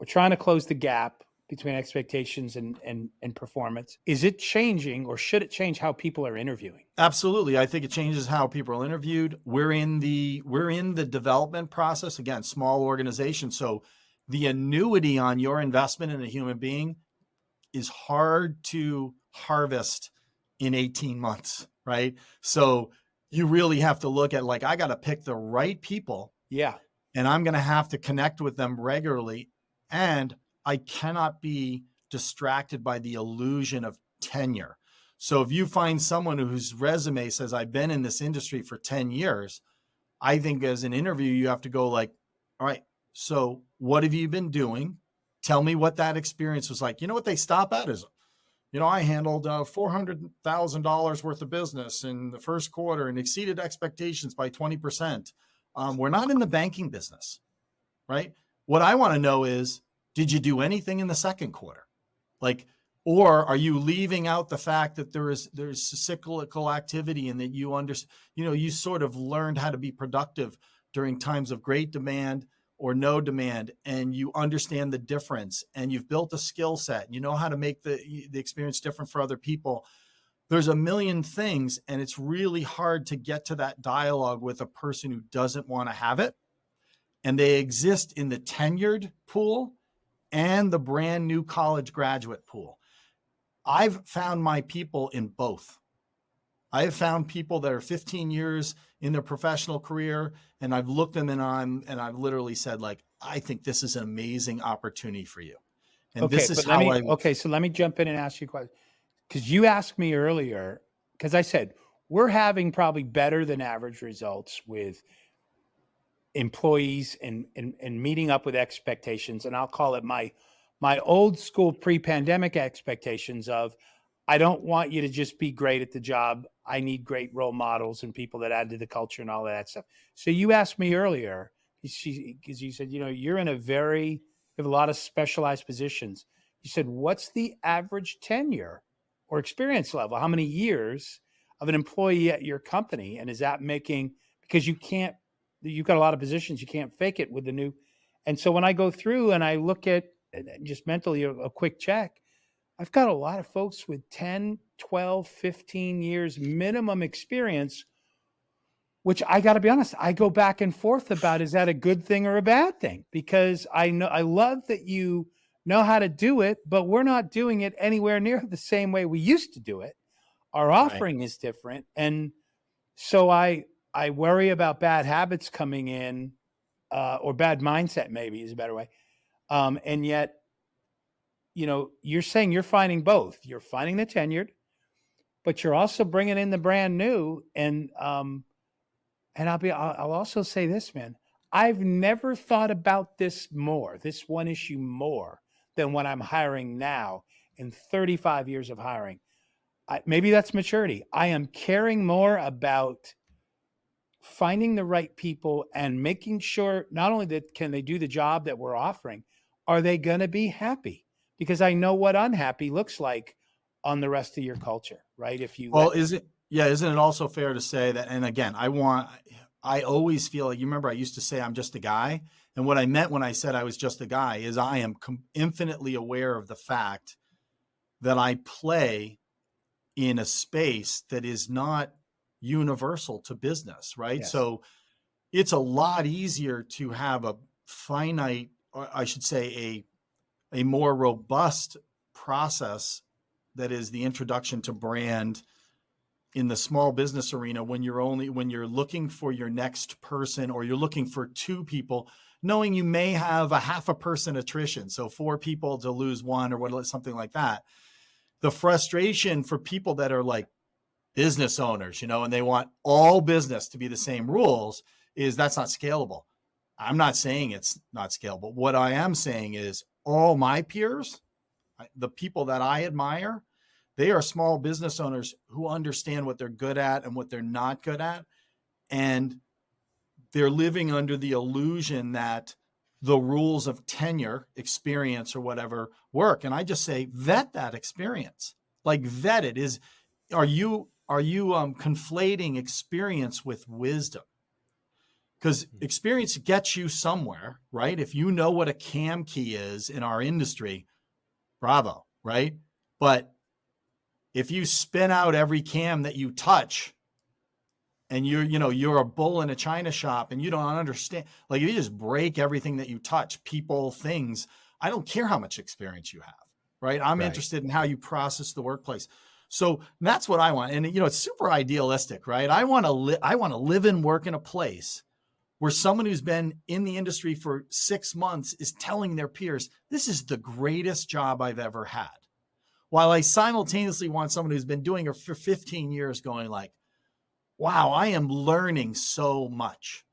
We're trying to close the gap between expectations and performance. Is it changing, or should it change how people are interviewing? Absolutely. I think it changes how people are interviewed. We're in the development process. Again, small organization. So the annuity on your investment in a human being is hard to harvest in 18 months, right? So you really have to look at, like, I got to pick the right people, Yeah. and I'm going to have to connect with them regularly. And I cannot be distracted by the illusion of tenure. So if you find someone whose resume says, I've been in this industry for 10 years, I think as an interview, you have to go like, all right, so what have you been doing? Tell me what that experience was like. You know what they stop at is, I handled $400,000 worth of business in the first quarter and exceeded expectations by 20%. We're not in the banking business, right? What I want to know is, did you do anything in the second quarter? Like, or are you leaving out the fact that there's cyclical activity, and that you sort of learned how to be productive during times of great demand or no demand, and you understand the difference, and you've built a skill set, and you know how to make the experience different for other people. There's a million things, and it's really hard to get to that dialogue with a person who doesn't want to have it. And they exist in the tenured pool and the brand new college graduate pool. I've found my people in both. I have found people that are 15 years in their professional career, and I've looked them and I've literally said, like, I think this is an amazing opportunity for you. And Okay, this is but let how me I, okay, so let me jump in and ask you a question. Because you asked me earlier, because I said we're having probably better than average results with employees and meeting up with expectations. And I'll call it my old school pre-pandemic expectations of, I don't want you to just be great at the job. I need great role models and people that add to the culture and all of that stuff. So you asked me earlier, because you said, you're in you have a lot of specialized positions. You said, what's the average tenure or experience level? How many years of an employee at your company? And is that making, because you've got a lot of positions, you can't fake it with the new. And so when I go through and I look at just mentally a quick check, I've got a lot of folks with 10, 12, 15 years minimum experience, which I got to be honest, I go back and forth about, is that a good thing or a bad thing? Because I love that you know how to do it, but we're not doing it anywhere near the same way we used to do it. Our right. offering is different. And so I worry about bad habits coming in, or bad mindset maybe is a better way. And yet, you're saying you're finding both. You're finding the tenured, but you're also bringing in the brand new. And I'll also say this, man. I've never thought about this one issue more than when I'm hiring now in 35 years of hiring. Maybe that's maturity. I am caring more about finding the right people and making sure not only that can they do the job that we're offering, are they going to be happy? Because I know what unhappy looks like on the rest of your culture, right? If you Well, let, isn't it also fair to say that, and again, I always feel like, you remember I used to say I'm just a guy. And what I meant when I said I was just a guy is I am infinitely aware of the fact that I play in a space that is not universal to business, right? yes, So it's a lot easier to have a finite, or I should say a more robust process that is the introduction to brand in the small business arena, when you're looking for your next person, or you're looking for two people, knowing you may have a half a person attrition, so four people to lose one, or something like that. The frustration for people that are like business owners, and they want all business to be the same rules, is that's not scalable. I'm not saying it's not scalable. What I am saying is all my peers, the people that I admire, they are small business owners who understand what they're good at and what they're not good at. And they're living under the illusion that the rules of tenure, experience, or whatever work. And I just say, vet that experience. Like, vet it. Are you conflating experience with wisdom? because experience gets you somewhere, right? If you know what a CAM key is in our industry, bravo, right? But if you spin out every CAM that you touch and you're a bull in a china shop and you don't understand, like if you just break everything that you touch, people, things, I don't care how much experience you have, right? I'm Right. interested in how you process the workplace. So that's what I want. And it's super idealistic, right? I want to live and work in a place where someone who's been in the industry for 6 months is telling their peers, this is the greatest job I've ever had. While I simultaneously want someone who's been doing it for 15 years going like, wow, I am learning so much.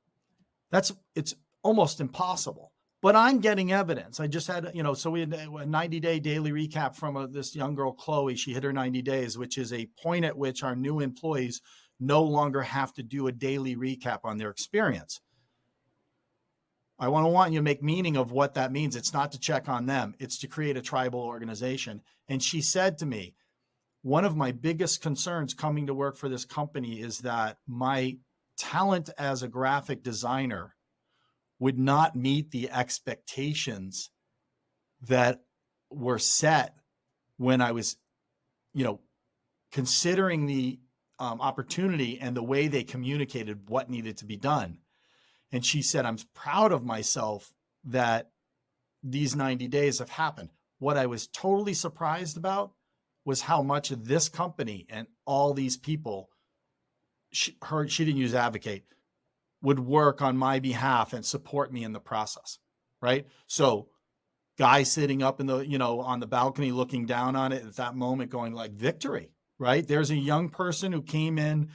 It's almost impossible, but I'm getting evidence. I just had, so we had a 90-day daily recap from this young girl, Chloe. She hit her 90 days, which is a point at which our new employees no longer have to do a daily recap on their experience. I want you to make meaning of what that means. It's not to check on them. It's to create a tribal organization. And she said to me, one of my biggest concerns coming to work for this company is that my talent as a graphic designer would not meet the expectations that were set when I was, considering the opportunity and the way they communicated what needed to be done. And she said, I'm proud of myself that these 90 days have happened. What I was totally surprised about was how much of this company and all these people, she didn't use advocate, would work on my behalf and support me in the process, right? So guy sitting up in the, on the balcony looking down on it at that moment going like victory, right? There's a young person who came in,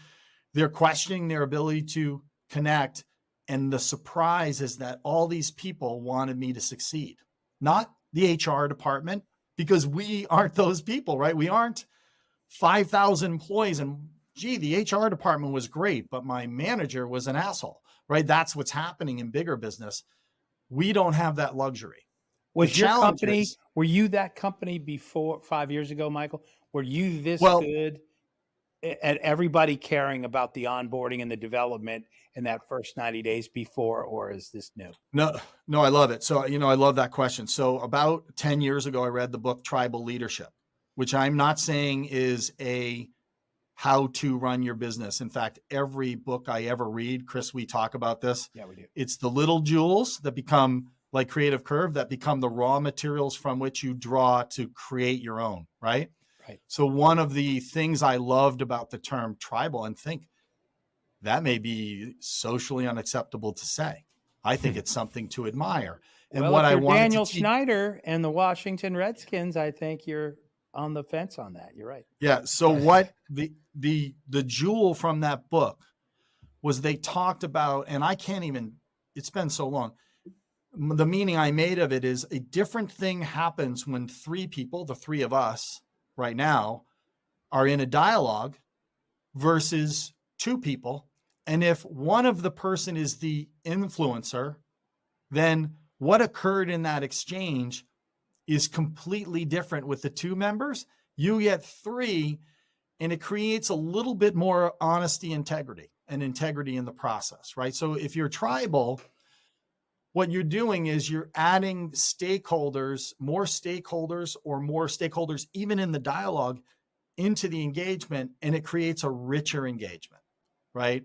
they're questioning their ability to connect. And the surprise is that all these people wanted me to succeed, not the HR department, because we aren't those people, right? We aren't 5,000 employees and the HR department was great, but my manager was an asshole, right? That's what's happening in bigger business. We don't have that luxury. Was your company, were you that company before 5 years ago, Michael? Were you this good at everybody caring about the onboarding and the development in that first 90 days before, or is this new? No, I love it. So, I love that question. So about 10 years ago, I read the book Tribal Leadership, which I'm not saying is a how to run your business. In fact, every book I ever read, Chris, we talk about this. Yeah, we do. It's the little jewels that become like Creative Curve that become the raw materials from which you draw to create your own, right? Right. So one of the things I loved about the term tribal, and think that may be socially unacceptable to say. I think it's something to admire. And well, what if I you're wanted Daniel to teach, Snyder and the Washington Redskins, I think you're on the fence on that. You're right. Yeah. So what the jewel from that book was they talked about, and I can't even, it's been so long. The meaning I made of it is a different thing happens when three people, the three of us right now, are in a dialogue versus two people. And if one of the person is the influencer, then what occurred in that exchange is completely different with the two members. You get three, and it creates a little bit more honesty, integrity in the process, right? So if you're tribal, what you're doing is you're adding more stakeholders, even in the dialogue, into the engagement, and it creates a richer engagement, right?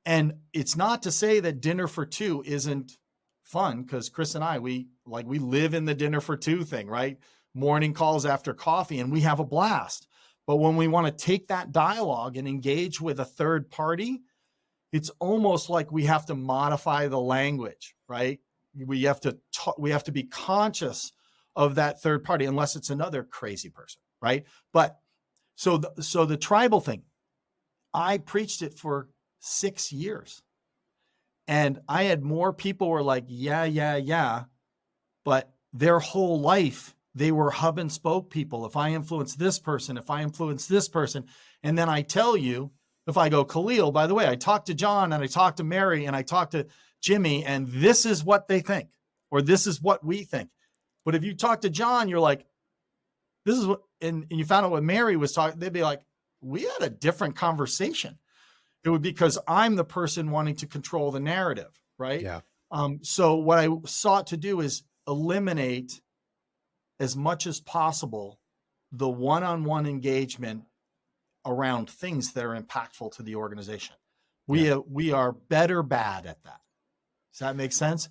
And it's not to say that dinner for two isn't fun, because Chris and I, we live in the dinner for two thing, right? Morning calls after coffee, and we have a blast. But when we want to take that dialogue and engage with a third party, it's almost like we have to modify the language, right? We have to be conscious of that third party, unless it's another crazy person, right? But so the tribal thing, I preached it for 6 years, and I had more people were like, yeah, but their whole life they were hub and spoke people. If I influence this person, and then I tell you, if I go, Khalil, by the way, I talked to John and I talked to Mary and I talked to Jimmy, and this is what they think, or this is what we think. But if you talk to John, you're like, this is what, and you found out what Mary was talking, they'd be like, we had a different conversation. It would be because I'm the person wanting to control the narrative, right? Yeah. So what I sought to do is eliminate as much as possible the one-on-one engagement around things that are impactful to the organization. We are better bad at that. Does that make sense?